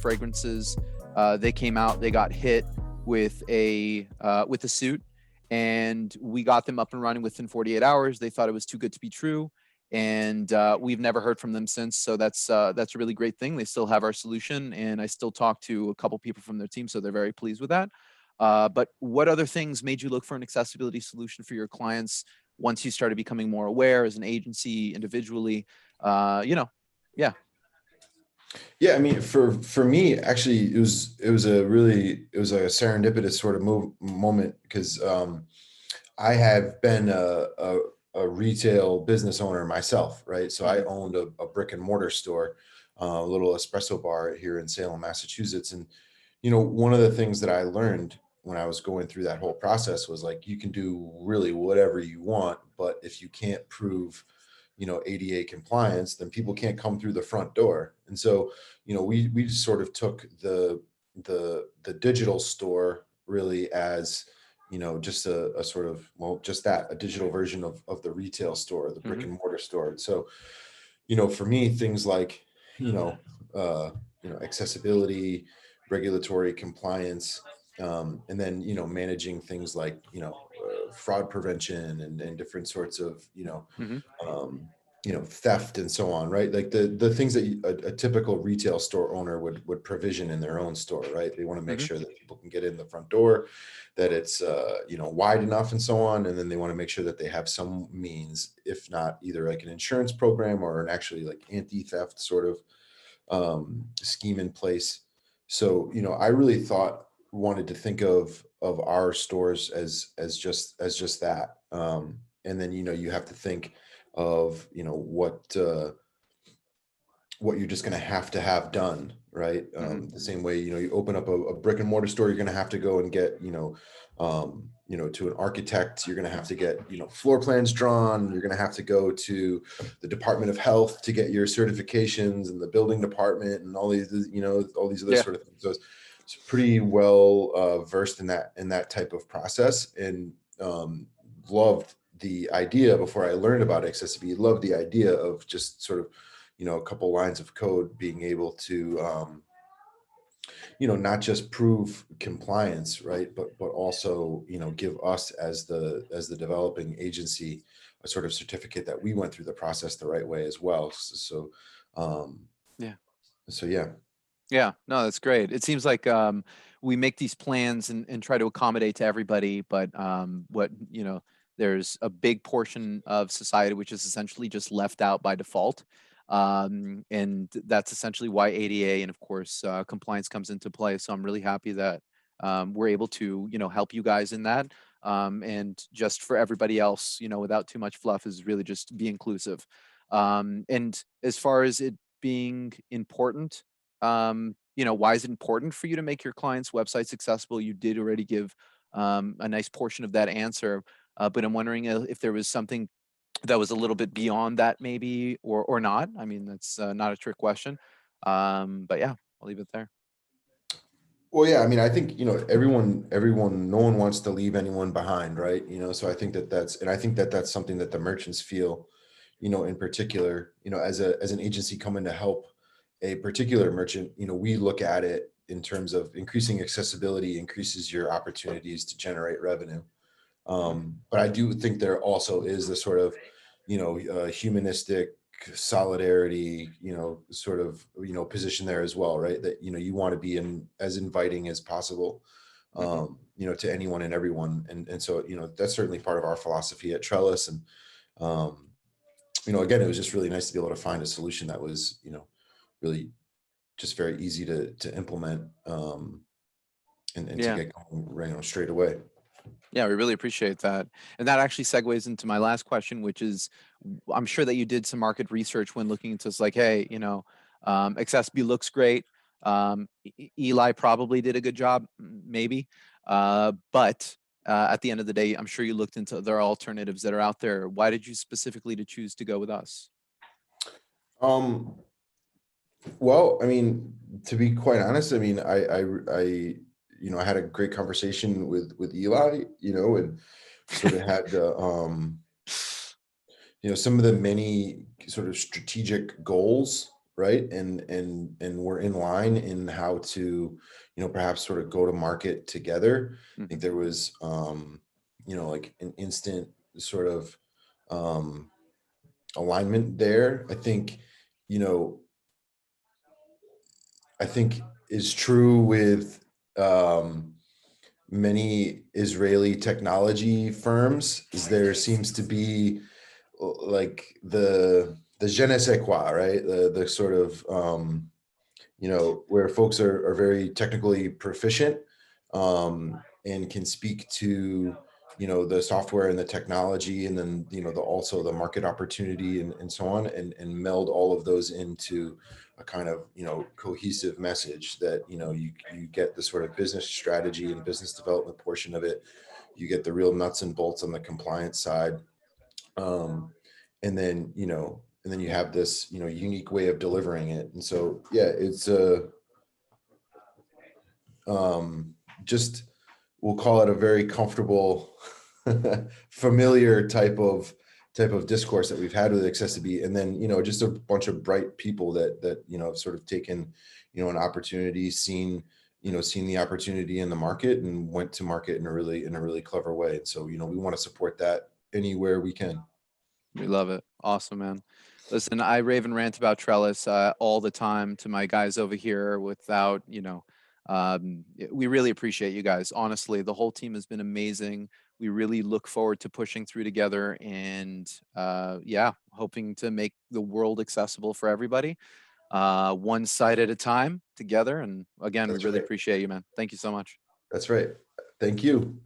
fragrances. They came out, they got hit with a suit, and we got them up and running within 48 hours. They thought it was too good to be true, and we've never heard from them since. So that's a really great thing. They still have our solution, and I still talk to a couple people from their team, so they're very pleased with that. But what other things made you look for an accessibility solution for your clients once you started becoming more aware as an agency, individually? Yeah. Yeah, I mean, for me, actually, it was a serendipitous sort of moment, because I have been a retail business owner myself, right? So I owned a brick and mortar store, a little espresso bar here in Salem, Massachusetts, and one of the things that I learned when I was going through that whole process was, like, you can do really whatever you want, but if you can't prove ADA compliance, then people can't come through the front door. And so, we just sort of took the digital store really as, just a sort of, well, just that, a digital version of the retail store, the brick and mortar store. And so, for me, things like, accessibility, regulatory compliance, and then, managing things like, fraud prevention and different sorts of, Hmm. um, theft and so on, right? Like the things that a typical retail store owner would provision in their own store, right? They want to make Hmm. sure that people can get in the front door, that it's wide enough and so on, and then they want to make sure that they have some means, if not either like an insurance program or an actually like anti-theft sort of scheme in place. So I really wanted to think of our stores as just that, and then you have to think of what you're just going to have done, right? Hmm. The same way, you open up a brick and mortar store, you're going to have to go and get, to an architect, you're going to have to get, floor plans drawn. You're going to have to go to the Department of Health to get your certifications, and the building department, and all these, all these other Yeah. sort of things. So it's pretty well versed in that type of process, and loved the idea before I learned about accessibility, loved the idea of just sort of, a couple lines of code being able to, not just prove compliance, right, but also, give us as the developing agency a sort of certificate that we went through the process the right way as well. So, um, Yeah. so yeah. Yeah, no, that's great. It seems like we make these plans and try to accommodate to everybody, but there's a big portion of society which is essentially just left out by default. And that's essentially why ADA and of course compliance comes into play. So I'm really happy that we're able to, help you guys in that. And just for everybody else, without too much fluff, is really just be inclusive. And as far as it being important, why is it important for you to make your clients' websites accessible? You did already give a nice portion of that answer, but I'm wondering if there was something that was a little bit beyond that, maybe, or not. I mean, that's not a trick question, but yeah, I'll leave it there. Well, yeah, I mean, I think, everyone, no one wants to leave anyone behind, right? So I think that's something that the merchants feel, in particular, as an agency coming to help a particular merchant. We look at it in terms of increasing accessibility increases your opportunities to generate revenue. Mhm. But I do think there also is the sort of, humanistic solidarity, sort of, position there as well, right? That, you want to be as inviting as possible, Mhm. to anyone and everyone. And so, that's certainly part of our philosophy at Trellis. And, again, it was just really nice to be able to find a solution that was, really just very easy to implement, and to Yeah. get going, straight away. Yeah, we really appreciate that. And that actually segues into my last question, which is I'm sure that you did some market research when looking into this, like, hey, accessiBe looks great. Eli probably did a good job, maybe. But at the end of the day, I'm sure you looked into other alternatives that are out there. Why did you specifically to choose to go with us? Um, Well, I mean, to be quite honest, I mean, I had a great conversation with Eli, and sort of had some of the many sort of strategic goals, right? And we're in line in how to, perhaps sort of go to market together. I think Mhm. there was, like an instant sort of um, alignment there. You know, I think is true with um, many Israeli technology firms. Is there seems to be like the je ne sais quoi, right? The sort of where folks are very technically proficient, and can speak to, the software and the technology, and then, the also the market opportunity and so on, and meld all of those into a kind of, cohesive message that, you get the sort of business strategy and business development portion of it. You get the real nuts and bolts on the compliance side, um, and then you have this, unique way of delivering it. And so, yeah, it's um, just, we'll call it a very comfortable, familiar type of discourse that we've had with accessiBe. And then, just a bunch of bright people that have sort of taken, an opportunity, seen the opportunity in the market, and went to market in a really clever way. And so, we want to support that anywhere we can. We love it. Awesome, man. Listen, I rave and rant about Trellis all the time to my guys over here without, we really appreciate you guys. Honestly, the whole team has been amazing. We really look forward to pushing through together and, yeah, hoping to make the world accessible for everybody, one site at a time together. And again, we That's really right. appreciate you, man. Thank you so much. That's right. Thank you.